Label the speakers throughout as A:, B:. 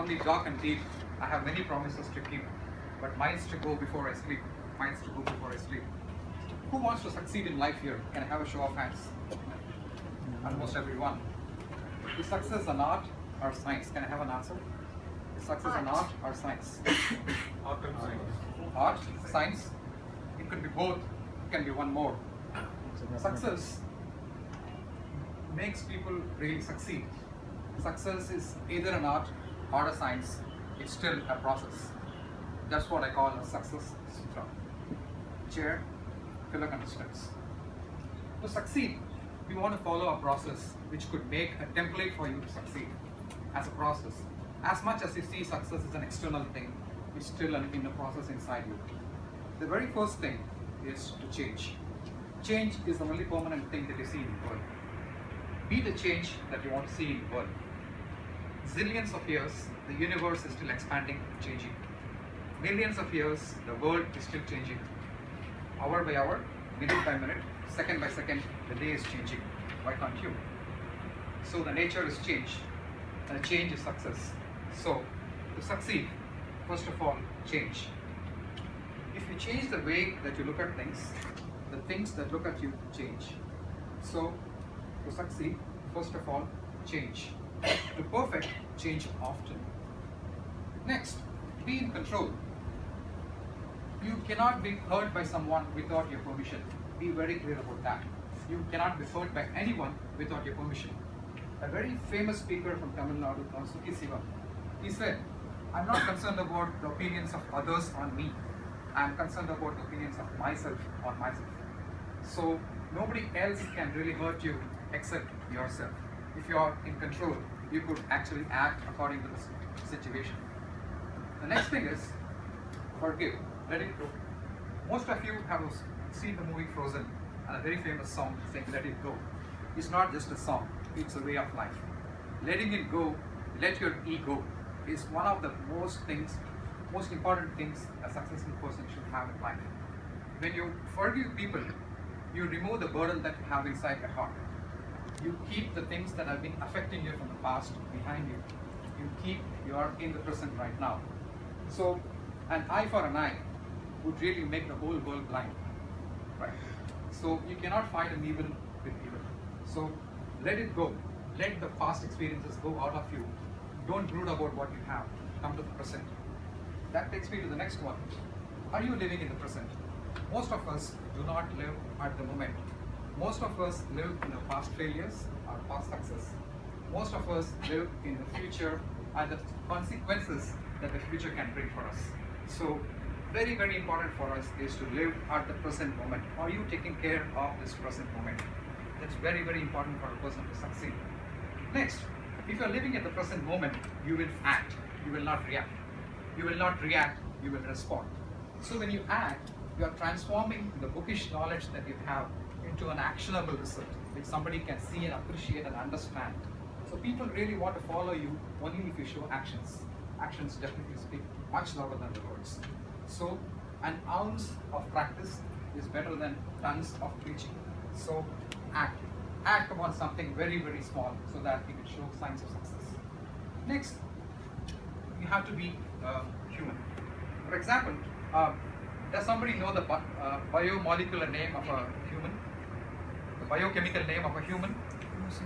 A: only talk and deal. I have many promises to keep, but mine's to go before I sleep. Mine's to go before I sleep. Who wants to succeed in life here? Can I have a show of hands? Almost everyone. Is success an art or science? Can I have an answer? Is success an art or science?
B: Art and science.
A: Art, science. It could be both. It can be one more. Success makes people really succeed. Success is either an art or a science. It's still a process. That's what I call a success sutra. Chair, fellow contestants. To succeed, we want to follow a process which could make a template for you to succeed as a process. As much as you see success as an external thing, it's still an inner process inside you. The very first thing is to change. Change is the only permanent thing that you see in the world. Be the change that you want to see in the world. Zillions of years, the universe is still expanding, changing. Millions of years, the world is still changing. Hour by hour, minute by minute, second by second, the day is changing. Why can't you? So the nature is change, and change is success. So to succeed, first of all, change. If you change the way that you look at things, the things that look at you change. So to succeed, first of all, change. To perfect, change often. Next, be in control. You cannot be hurt by someone without your permission. Be very clear about that. You cannot be hurt by anyone without your permission. A very famous speaker from Tamil Nadu called Suki Siva, he said, I'm not concerned about the opinions of others on me. I'm concerned about the opinions of myself on myself. So nobody else can really hurt you except yourself. If you are in control, you could actually act according to the situation. The next thing is forgive, let it go. Most of you have seen the movie Frozen and a very famous song saying let it go. It's not just a song, it's a way of life. Letting it go, let your ego is one of the most important things a successful person should have in life. When you forgive people, you remove the burden that you have inside your heart. You keep the things that have been affecting you from the past behind you. You are in the present right now. So an eye for an eye would really make the whole world blind, right? So you cannot fight an evil with evil. So let it go. Let the past experiences go out of you. Don't brood about what you have. Come to the present. That takes me to the next one. Are you living in the present? Most of us do not live at the moment. Most of us live in the past failures or past success. Most of us live in the future and the consequences that the future can bring for us. So very, very important for us is to live at the present moment. Are you taking care of this present moment? That's very, very important for a person to succeed. Next, if you are living at the present moment, you will act. You will not react. You will not react, you will respond. So when you act, you are transforming the bookish knowledge that you have into an actionable result, which somebody can see and appreciate and understand. So people really want to follow you only if you show actions. Actions definitely speak much louder than the words. So an ounce of practice is better than tons of preaching. So act. Act upon something very, very small so that you can show signs of success. Next, you have to be human. For example, does somebody know the biomolecular name of a human? The biochemical name of a human?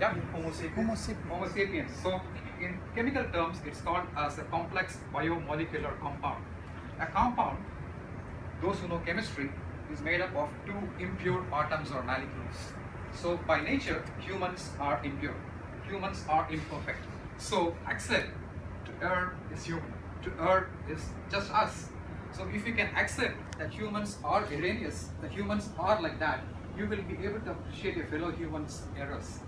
A: Yeah, Homo sapiens. So in chemical terms, it's called as a complex biomolecular compound. A compound, those who know chemistry, is made up of two impure atoms or molecules. So by nature, humans are impure. Humans are imperfect. So accept to err is human. To err is just us. So if you can accept that humans are erroneous, that humans are like that, you will be able to appreciate your fellow humans' errors.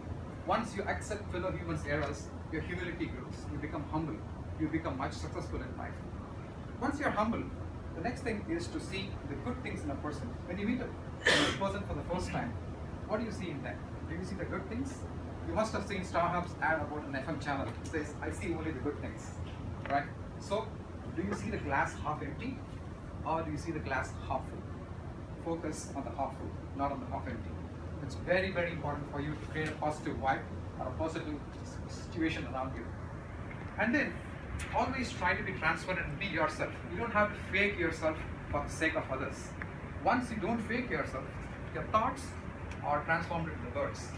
A: Once you accept fellow humans' errors, your humility grows. You become humble. You become much successful in life. Once you're humble, the next thing is to see the good things in a person. When you meet a person for the first time, what do you see in them? Do you see the good things? You must have seen Starhub's ad about an FM channel. It says, I see only the good things, right? So, do you see the glass half empty or do you see the glass half full? Focus on the half full, not on the half empty. It's very, very important for you to create a positive vibe or a positive situation around you. And then, always try to be transparent and be yourself. You don't have to fake yourself for the sake of others. Once you don't fake yourself, your thoughts are transformed into words,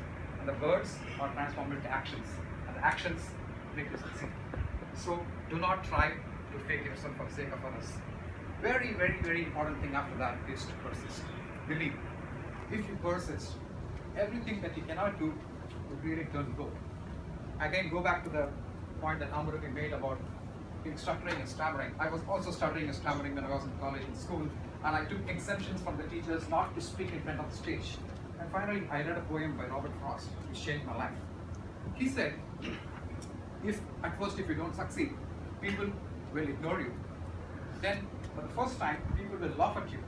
A: and the words are transformed into actions, and the actions make you succeed. So do not try to fake yourself for the sake of others. Very, very, very important thing after that is to persist. Believe. If you persist, everything that you cannot do will really turn gold. Again, go back to the point that Amruti made about stuttering and stammering. I was also stuttering and stammering when I was in college and school, and I took exemptions from the teachers not to speak in front of the stage. And finally, I read a poem by Robert Frost, which changed my life. He said, if you don't succeed, people will ignore you. Then, for the first time, people will laugh at you.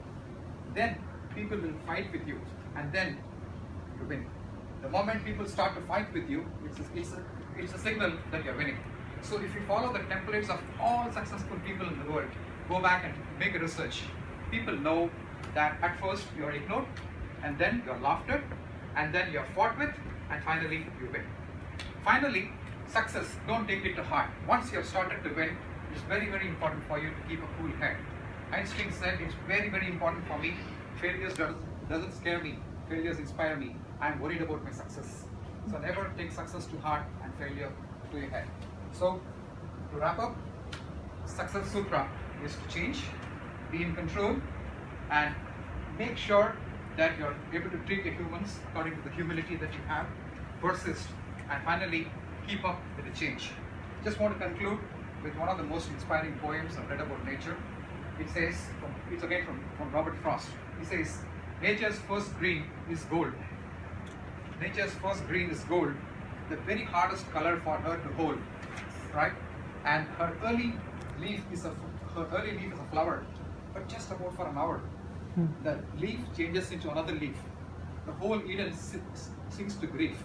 A: Then, people will fight with you, and then you win. The moment people start to fight with you, it's a signal that you're winning. So if you follow the templates of all successful people in the world, go back and make a research. People know that at first you're ignored, and then you're laughed at, and then you're fought with, and finally you win. Finally, success, don't take it to heart. Once you've started to win, it's very, very important for you to keep a cool head. Einstein said, it's very, very important for me. Failures doesn't scare me. Failures inspire me. I'm worried about my success. So never take success to heart and failure to your head. So to wrap up, Success Sutra is to change, be in control, and make sure that you're able to treat your humans according to the humility that you have, persist, and finally keep up with the change. Just want to conclude with one of the most inspiring poems I've read about nature. It says, it's again from Robert Frost. He says, nature's first green is gold. Nature's first green is gold, the very hardest color for her to hold, right? And her early leaf is a flower, but just about for an hour. The leaf changes into another leaf. The whole Eden sinks to grief.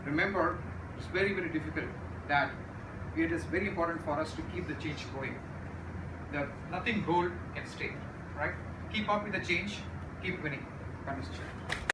A: Remember, it's very, very difficult that it is very important for us to keep the change going. Nothing gold can stay, right? Keep up with the change, keep winning. Ganesh.